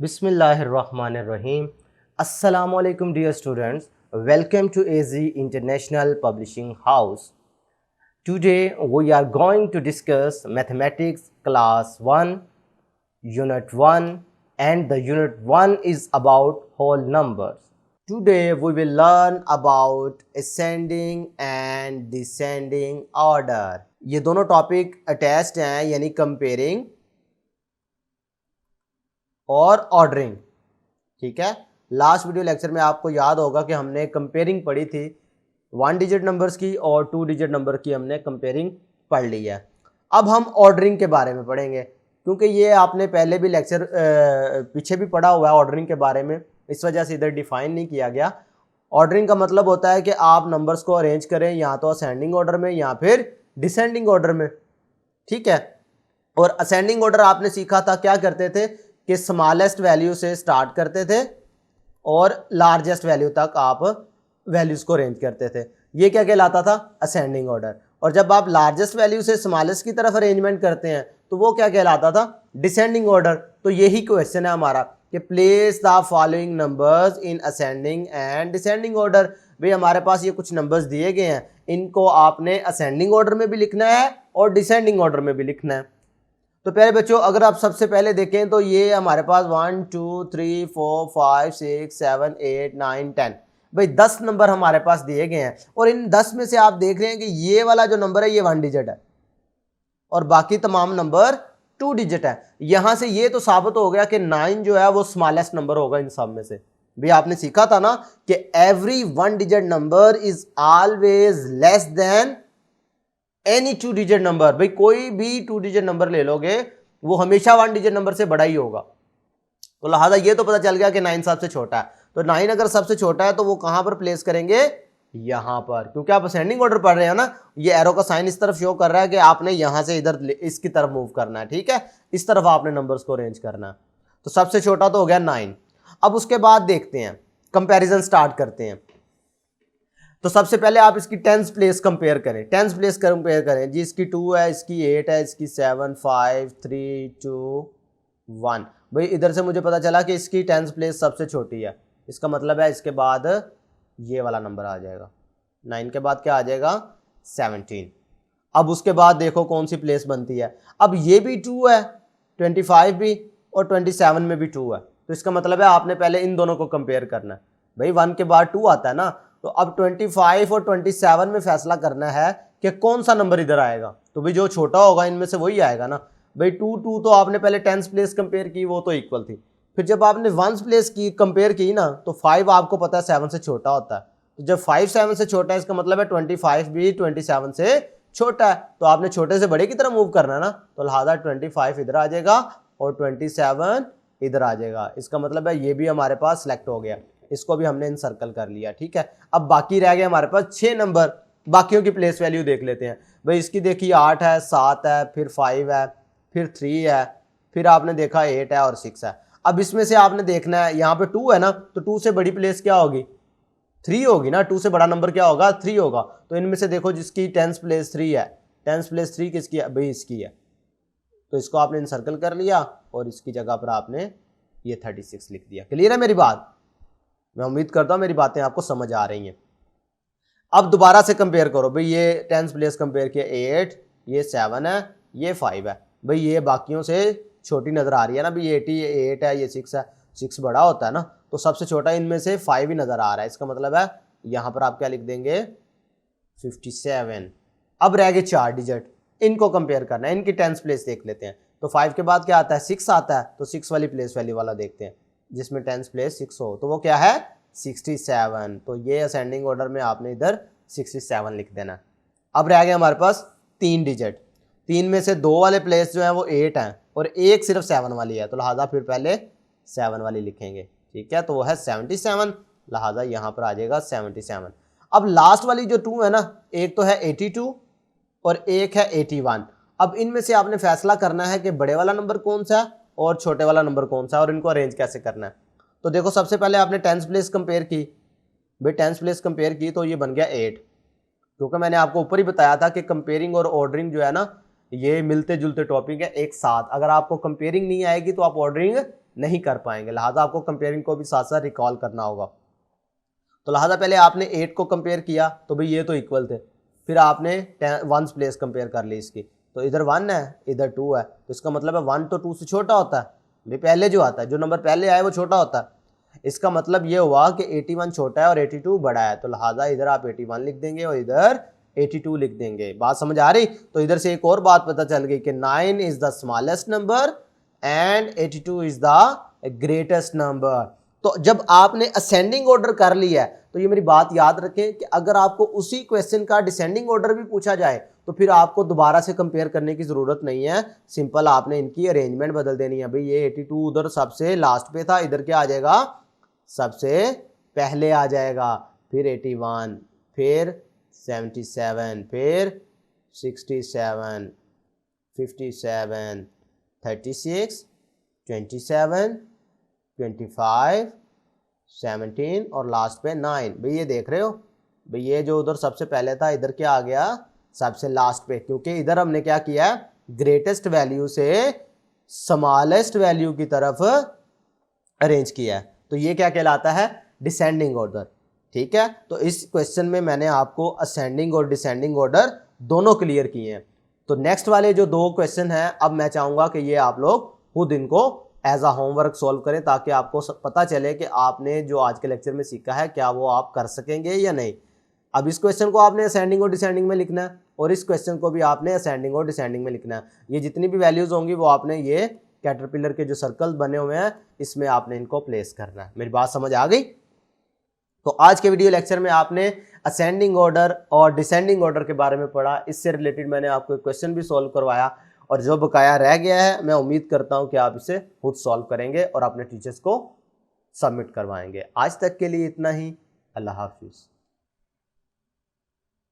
Bismillahirrahmanirrahim. Assalamu alaikum dear students. Welcome to AZ International Publishing House. Today we are going to discuss Mathematics Class 1, Unit 1, and the Unit 1 is about whole numbers. Today we will learn about ascending and descending order. ये दोनों topic attached हैं, यानी comparing और ordering. ठीक है, last video lecture में आपको याद होगा कि हमने कंपेयरिंग पढ़ी थी 1 डिजिट नंबर्स की और 2 डिजिट नंबर की हमने कंपेयरिंग पढ़ ली है। अब हम ऑर्डरिंग के बारे में पढ़ेंगे, क्योंकि ये आपने पहले भी लेक्चर पीछे भी पढ़ा हुआ है ऑर्डरिंग के बारे में, इस वजह से इधर डिफाइन नहीं किया गया। ऑर्डरिंग का मतलब होता है कि आप नंबर्स को अरेंज करें या तो असेंडिंग ऑर्डर में या फिर डिसेंडिंग ऑर्डर में। ठीक है, और असेंडिंग ऑर्डर आपने सीखा था, क्या करते थे कि स्मॉलेस्ट वैल्यू से स्टार्ट करते थे और लार्जेस्ट वैल्यू तक आप वैल्यूज को अरेंज करते थे। ये क्या कहलाता था? Ascending order. और जब आप लार्जेस्ट वैल्यू से स्मॉलेस्ट की तरफ अरेंजमेंट करते हैं तो वो क्या कहलाता था? Descending order. तो यही क्वेश्चन है हमारा कि place the following numbers in ascending and descending order. भाई हमारे पास ये कुछ नंबर्स दिए गए हैं, इनको आपने असेंडिंग ऑर्डर में भी लिखना है और डिसेंडिंग ऑर्डर में भी लिखना है। तो पहले बच्चों, अगर आप सबसे पहले देखें तो ये हमारे पास 1 2 3 4 5 6 7 8 9 10, भाई 10 नंबर हमारे पास दिए गए हैं। और इन 10 में से आप देख रहे हैं कि ये वाला जो नंबर है ये 1 डिजिट है और बाकी तमाम नंबर 2 डिजिट है। यहां से ये तो साबित हो गया कि 9 जो है वो स्मॉलेस्ट नंबर होगा इन सब में से। भाई आपने सीखा था ना कि every 1 digit number is always less than any 2 digit number. भाई कोई भी 2 डिजिट नंबर ले लोगे वो हमेशा 1 डिजिट नंबर से बड़ा ही होगा। तो लिहाजा ये तो पता चल गया कि 9 सबसे छोटा है। तो 9 अगर सबसे छोटा है तो वो कहां पर प्लेस करेंगे? यहां पर, क्योंकि आप असेंडिंग ऑर्डर पढ़ रहे हैं ना। ये एरो का साइन इस तरफ शो कर रहा है कि आपने यहां से इधर इसकी तरफ मूव करना है। ठीक है, इस तरफ आपने नंबर्स को अरेंज करना है। तो सबसे छोटा तो हो गया 9। अब उसके बाद देखते हैं, कंपैरिजन स्टार्ट करते हैं। तो सबसे पहले आप इसकी टेंस प्लेस कंपेयर करें, टेंस प्लेस कंपेयर करें जी। इसकी 2 है, इसकी 8 है, इसकी 7 5 3 2 1। भाई इधर से मुझे पता चला कि इसकी टेंस प्लेस सबसे छोटी है, इसका मतलब है इसके बाद ये वाला नंबर आ जाएगा। 9 के बाद क्या आ जाएगा? 17। अब उसके बाद देखो कौन सी प्लेस बनती है। अब ये भी 2 है, 25 भी, और 27 में भी 2 है। तो इसका मतलब है आपने पहले इन दोनों को कंपेयर करना है। भाई 1 के बाद 2 आता है ना, तो अब 25 और 27 में फैसला करना है कि कौन सा नंबर इधर आएगा। तो भाई जो छोटा होगा इनमें से वही आएगा ना। भाई 2 तो आपने पहले टेंस प्लेस कंपेयर की, वो तो इक्वल थी। फिर जब आपने वंस प्लेस की कंपेयर की ना, तो 5 आपको पता है 7 से छोटा होता है। तो जब 5 7 से छोटा है इसका मतलब है 25 भी 27 से छोटा है। तो आपने छोटे से बड़े की तरह मूव करना है ना। तो लिहाजा 25 इधर आ जाएगा और 27 इधर आ जाएगा। इसका मतलब है ये भी हमारे पास सिलेक्ट हो गया, इसको भी हमने इनसर्कल कर लिया। ठीक है, अब बाकी रह गए हमारे पास 6 नंबर। बाकियों की प्लेस वैल्यू देख लेते हैं। भाई इसकी देखिए 8 है, 7 है, फिर 5 है, फिर 3 है, फिर आपने देखा 8 है और 6 है। अब इसमें से आपने देखना है, यहाँ पे 2 है ना, तो 2 से बड़ी प्लेस क्या होगी? 3 होगी ना। 2 से बड़ा नंबर क्या होगा? 3 होगा। तो इनमें से देखो जिसकी टेंस प्लेस 3 है, टेंस प्लेस 3 किसकी है? भाई इसकी है। तो इसको आपने इनसर्कल कर लिया और इसकी जगह पर आपने ये 36 लिख दिया। क्लियर है मेरी बात? मैं उम्मीद करता हूं मेरी बातें आपको समझ आ रही हैं। अब दोबारा से कंपेयर करो। भाई ये टेंस प्लेस कंपेयर किया, 8, ये 7 है, ये 5 है। भाई ये बाकियों से छोटी नजर आ रही है ना। भाई 8 है, ये 6 है, 6 बड़ा होता है ना। तो सबसे छोटा इनमें से 5 ही नजर आ रहा है। इसका मतलब है यहां पर आप क्या लिख देंगे? 57। अब रह गए 4 डिजिट, इनको कंपेयर करना है, इनकी टेंस प्लेस देख लेते हैं। तो 5 के बाद क्या आता है? 6 आता है। तो 6 वाली प्लेस वैल्यू वाला देखते हैं, जिसमें टेंस प्लेस 6 हो। तो वो क्या है? 67। तो ये असेंडिंग ऑर्डर में आपने इधर 67 लिख देना। अब रह गए हमारे पास 3 डिजिट। 3 में से 2 वाले प्लेस जो है वो 8 हैं और एक सिर्फ 7 वाली है। तो लिहाजा फिर पहले 7 वाली लिखेंगे। ठीक है, तो वो है 77, लिहाजा यहाँ पर आ जाएगा 77। अब लास्ट वाली जो 2 है ना, एक तो है 82 और एक है 81। अब इनमें से आपने फैसला करना है कि बड़े वाला नंबर कौन सा है और छोटे वाला नंबर कौन सा है और इनको अरेंज कैसे करना है। तो देखो सबसे पहले आपने टेंस प्लेस कंपेयर की। भाई टेंस प्लेस कंपेयर की तो ये बन गया 8, क्योंकि मैंने आपको ऊपर ही बताया था कि कंपेयरिंग और ऑर्डरिंग जो है ना, ये मिलते जुलते टॉपिक है एक साथ। अगर आपको कंपेयरिंग नहीं आएगी तो आप ऑर्डरिंग नहीं कर पाएंगे, लिहाजा आपको कंपेयरिंग को भी साथ साथ रिकॉल करना होगा। तो लिहाजा पहले आपने 8 को कंपेयर किया तो भाई ये तो इक्वल थे, फिर आपने 1s प्लेस कंपेयर कर ली इसकी, तो इधर 1 है इधर 2 है, तो इसका मतलब है 1 तो 2 से छोटा होता है, भाई पहले जो आता है, जो नंबर पहले आए वो छोटा होता है। इसका मतलब ये हुआ कि 81 छोटा है और 82 बड़ा है, तो लिहाजा इधर आप 81 लिख देंगे और इधर 82 लिख देंगे। बात समझ आ रही? तो इधर से एक और बात पता चल गई कि 9 is the smallest number and 82 is the greatest number. तो जब आपने असेंडिंग ऑर्डर कर लिया है तो ये मेरी बात याद रखें कि अगर आपको उसी क्वेश्चन का डिसेंडिंग ऑर्डर भी पूछा जाए तो फिर आपको दोबारा से कंपेयर करने की जरूरत नहीं है, सिंपल आपने इनकी अरेंजमेंट बदल देनी है। भाई ये 82 उधर सबसे लास्ट पे था, इधर क्या आ जाएगा, सबसे पहले आ जाएगा, फिर 81, फिर 77, फिर 67, 57, 36, 27, 25, 17 और लास्ट पे 9। भाई ये देख रहे हो, भाई ये जो उधर सबसे पहले था इधर क्या आ गया, सबसे लास्ट पे, क्योंकि इधर हमने क्या किया, ग्रेटेस्ट वैल्यू से स्मॉलेस्ट वैल्यू की तरफ अरेंज किया है। तो ये क्या कहलाता है, डिसेंडिंग ऑर्डर। ठीक है, तो इस क्वेश्चन में मैंने आपको असेंडिंग और डिसेंडिंग ऑर्डर दोनों क्लियर किए हैं। तो नेक्स्ट वाले जो 2 क्वेश्चन हैं, अब मैं चाहूंगा कि ये आप लोग खुद इनको एज अ होमवर्क सॉल्व करें, ताकि आपको पता चले कि आपने जो आज के लेक्चर में सीखा है क्या वो आप कर सकेंगे या नहीं। अब इस क्वेश्चन को आपने असेंडिंग और डिसेंडिंग में लिखना है और इस क्वेश्चन को भी आपने असेंडिंग और डिसेंडिंग में लिखना है। ये जितनी भी वैल्यूज होंगी वो आपने ये कैटरपिलर के जो सर्कल बने हुए हैं इसमें आपने इनको प्लेस करना है। मेरी बात समझ आ गई? तो आज के वीडियो लेक्चर में आपने असेंडिंग ऑर्डर और डिसेंडिंग ऑर्डर के बारे में पढ़ा, इससे रिलेटेड मैंने आपको एक क्वेश्चन भी सॉल्व करवाया और जो बकाया रह गया है मैं उम्मीद करता हूं कि आप इसे खुद सॉल्व करेंगे और अपने टीचर्स को सबमिट करवाएंगे। आज तक के लिए इतना ही। अल्लाह हाफिज़।